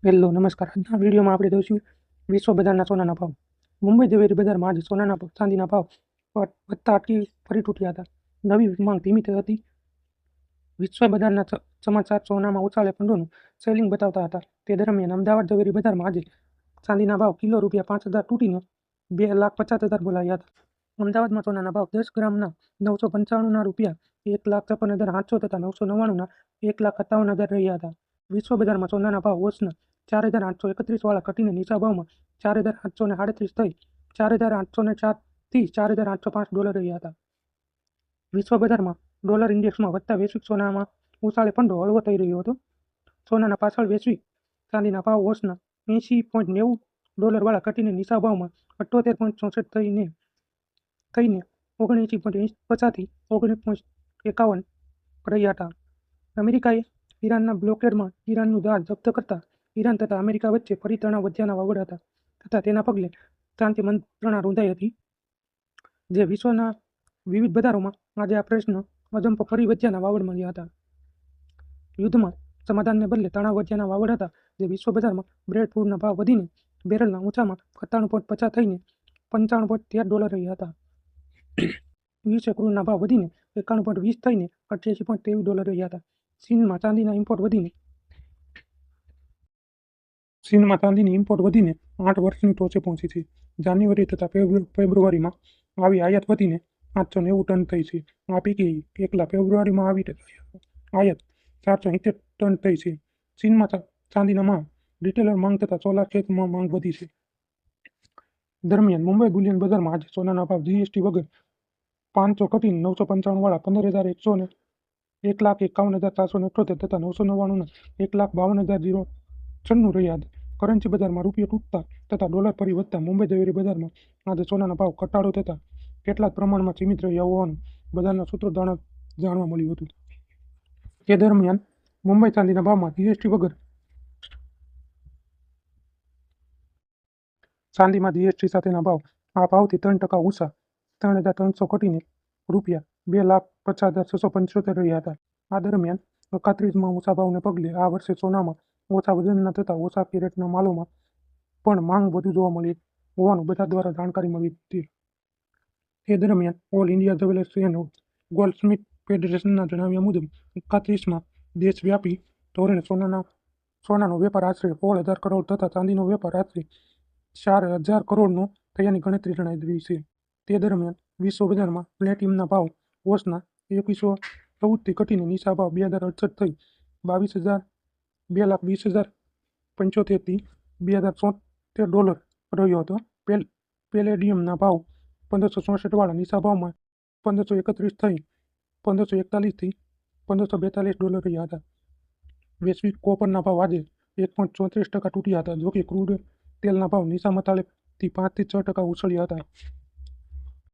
Hello નમસ્કાર. આજના વિડીયોમાં આપણે જોઈશું વિશ્વ બજારના સોનાના ભાવ. મુંબઈ ઝવેરી બજારમાં આજે સોનાના ચાંદીના ભાવ વધતા અટકી ફરી તૂટ્યા હતા. નવી માંગ ધીમી થઈ હતી. વિશ્વ બજારના સમાચાર સોનામાં ઉછાળે ફંડોનું સેલિંગ બતાવતા હતા. તે દરમિયાન અમદાવાદ ઝવેરી બજારમાં આજે ચાંદીના ભાવ કિલો ₹5,000 તૂટીને 2,50,000 બોલાયા હતા. અમદાવાદમાં સોનાના ભાવ 10 ગ્રામના 995ના ₹1,56,800 તથા 999ના ₹1,57,000 રહ્યા હતા. વિશ્વ બજારમાં સોનાના ભાવ ઓછના 4,831 વાળા ઘટીને નીચા ભાવમાં 4,838 થઈ 4,804થી $4,805 રહ્યા હતા. વિશ્વ બજારમાં ડોલર ઇન્ડેક્સમાં વધતા વૈશ્વિક સોનામાં ઉછાળે ફંડો હળવો થઈ રહ્યો હતો. સોનાના પાછળ વૈશ્વિક ચાંદીના ભાવ ઓછના $80.90 વાળા ઘટીને નીચા ભાવમાં 78.64 થઈને 79.50થી 19.51 રહ્યા હતા. અમેરિકાએ ઈરાનના બ્લોકેડમાં ઈરાનનું જહાજ જપ્ત કરતા ઈરાન તથા અમેરિકા વચ્ચે ફરી તણાવ વધ્યાના વાવડ હતા તથા તેના પગલે શાંતિ મંત્રણા રૂંધાઈ હતી. જે વિશ્વના વિવિધ બજારોમાં આજે આ પ્રશ્ન અજંપો ફરી વધ્યાના વાવડ મળ્યા હતા. યુદ્ધમાં સમાધાનને બદલે તણાવ વધ્યાના વાવડ હતા. જે વિશ્વ બજારમાં બ્રેડ ક્રૂડના ભાવ વધીને બેરલના ઊંચામાં 97.50 થઈને $55.13 રહ્યા હતા. યુએસ ક્રૂડના ભાવ વધીને 91.20 થઈને $88.23 રહ્યા હતા. ચીનમાં ચાંદીની ઇમ્પોર્ટ વધીને 8 વર્ષની ટોચે પહોંચી છે. જાન્યુઆરી તથા ફેબ્રુઆરીમાં આવી આયાત વધીને 890 ટન થઈ છે. આ પૈકી એકલા ફેબ્રુઆરીમાં આવી આયાત 470 ટન થઈ છે. ચીનમાં ચાંદીના રિટેલર માંગ તથા સોલાર ક્ષેત્રમાં માંગ વધી છે. દરમિયાન મુંબઈ બુલિયન બજારમાં આજે સોનાના ભાવ જીએસટી વગર 500 ઘટીને 995 વાળા 15,100 ને 1,51,478 તથા 999ના 1,52,096 રહ્યા હતા. કરન્સી બજારમાં રૂપિયો તૂટતા તથા ડોલર ફરી વધતા મુંબઈ ઝવેરી બજારમાં આજે સોનાના ભાવ ઘટાડો થતા કેટલાક પ્રમાણમાં સીમિત રહ્યા હોવાનું બજારના સૂત્રો દ્વારા જાણવા મળ્યું હતું. તે દરમિયાન મુંબઈ ચાંદીના ભાવમાં જીએસટી વગર ચાંદીમાં જીએસટી સાથેના ભાવ આ ભાવથી 3% ઊંચા 3,300 ઘટીને ₹2,50,675 રહ્યા હતા. આ દરમિયાન 31માં ઊંચા ભાવને પગલે આ વર્ષે સોનામાં ઓછા વજનના તથા ઓછા કેરેટના માલોમાં પણ માંગ વધુ જોવા મળી હોવાનું બજાર દ્વારા જાણકારી મળી હતી. તે દરમિયાન ઓલ ઇન્ડિયા જ્વેલર્સ એન્ડ ગોલ્ડસ્મિથ ફેડરેશનના જણાવ્યા મુજબ 31માં દેશવ્યાપી ધોરણે સોનાનો વેપાર આશરે 16,000 કરોડ તથા ચાંદીનો વેપાર આશરે 4,000 કરોડનો થયાની ગણતરી જણાઈ રહી છે. તે દરમિયાન વિશ્વ બજારમાં પ્લેટિનમના ભાવ ઓછના 2,114થી ઘટીને નીચા ભાવ 2,068 થઈ $2,20,075થી $2,074 રહ્યો હતો. પેલેડિયમના ભાવ 1,564 વાળા નીચા ભાવમાં 1,531 થઈ 1,541થી $1,542 રહ્યા હતા. વૈશ્વિક કોપરના ભાવ આજે 1.34% તૂટ્યા હતા. જોકે ક્રૂડ તેલના ભાવ નીચા મથાળેથી 5 થી 6% ઉછળ્યા હતા.